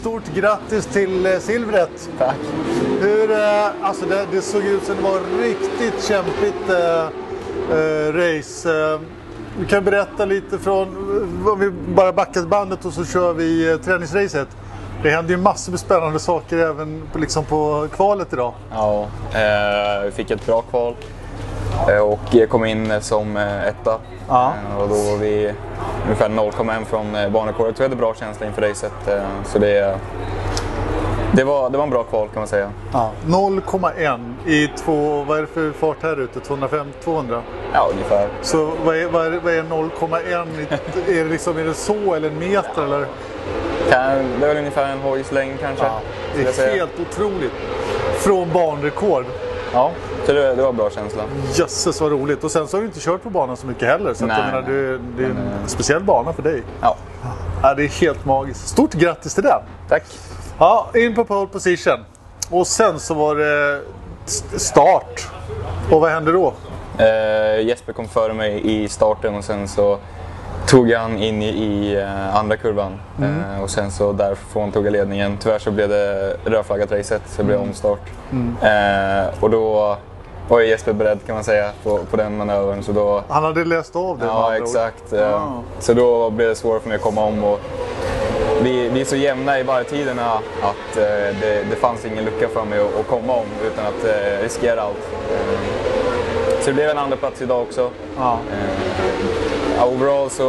stort grattis till silvret. Tack. Alltså det såg ut som det var riktigt kämpigt race. Vi kan berätta lite från, om vi bara backar bandet och så kör vi träningsracet. Det händer ju massor med spännande saker även liksom på kvalet idag. Ja, vi fick ett bra kval och kom in som etta. Ja. Och då var vi ungefär 0,1 från banrekordet. Vi hade bra känsla inför racet. Så det var en bra kval kan man säga. Ja, 0,1 i vad är det för fart här ute? 200? Ja, ungefär. Så vad är 0,1? Är det så eller en meter eller? Det är väl ungefär en hojslängd kanske. Ja, det är helt otroligt. Från banrekord. Ja, så det var bra känsla. Jösses vad roligt. Och sen så har du inte kört på banan så mycket heller. Så nej, att jag menar, det är en speciell bana för dig. Ja. Ja, det är helt magiskt. Stort grattis till den. Tack. Ja, in på pole position. Och sen så var det start. Och vad hände då? Jesper kom före mig i starten och sen så tog jag han in i andra kurvan. Och sen så därifrån tog jag ledningen. Tyvärr så blev det rödflaggat racet så det blev omstart. Och då var Jesper beredd kan man säga på den manövern. Så då, han hade läst av det. Ja, exakt. Så då blev det svårt för mig att komma om. Och vi är så jämna i varvtiderna att det fanns ingen lucka för mig att komma om utan att riskera allt. Så det blev en andra plats idag också. Ja. Overall så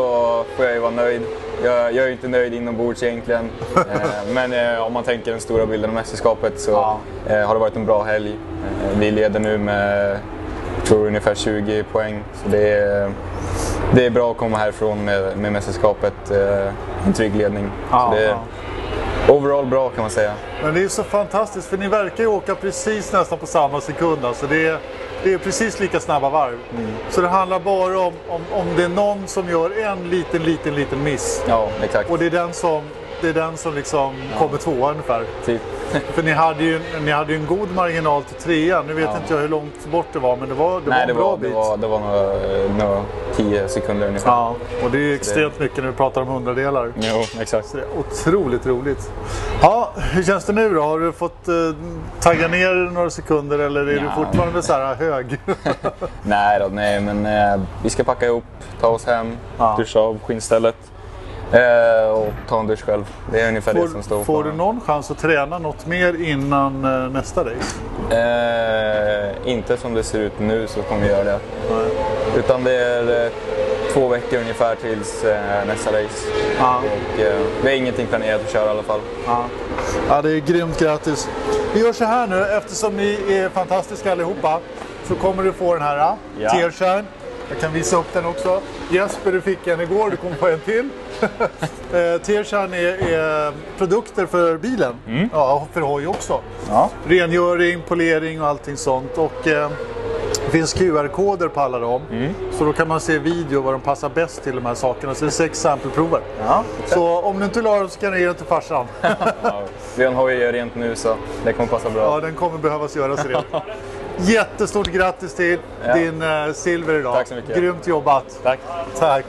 får jag ju vara nöjd. Jag är inte nöjd inombords egentligen. Men om man tänker den stora bilden av mästerskapet så har det varit en bra helg. Vi leder nu med tror ungefär 20 poäng. Så det är bra att komma härifrån med mästerskapet. En trygg ledning. Så det är overall bra kan man säga. Men det är så fantastiskt för ni verkar ju åka precis nästan på samma sekund. Alltså det är precis lika snabba varv. Så det handlar bara om det är någon som gör en liten miss. Ja, exakt. Och det är den som liksom kommer tvåa ungefär. Typ. För ni hade ju en god marginal till trean. Nu vet inte jag hur långt bort det var, men det var en bra bit. Det var några 10 sekunder ungefär. Ja, och det är extremt mycket när vi pratar om hundradelar. Jo, exakt. Så det är otroligt roligt. Ja, hur känns det nu då? Har du fått tagga ner några sekunder eller är du fortfarande så här hög? Nej, men vi ska packa ihop, ta oss hem, duscha av skinnstället. Och ta en dusch själv. Det är ungefär det som står på. Får du någon chans att träna något mer innan nästa race? Inte som det ser ut nu så kommer vi göra det. Nej. Utan det är 2 veckor ungefär tills nästa race. Och vi har ingenting planerat att köra i alla fall. Ja, det är grymt, grattis. Vi gör så här nu, eftersom ni är fantastiska allihopa så kommer du få den här Tearshine. Jag kan visa upp den också. Jesper, du fick en igår, du kommer få en till. Tearshine är produkter för bilen. Ja, för hoj också. Ja. Rengöring, polering och allting sånt. Och det finns QR-koder på alla dem. Så då kan man se video vad de passar bäst till de här sakerna. Så det är 6 sampleprover. Ja. Så om du inte vill ha dem så kan du ge den till farsan. Vi har en hoj rent nu så det kommer passa bra. Ja, den kommer behövas göras rent. Jättestort grattis till din silver idag. Tack så mycket. Grymt jobbat. Tack. Tack.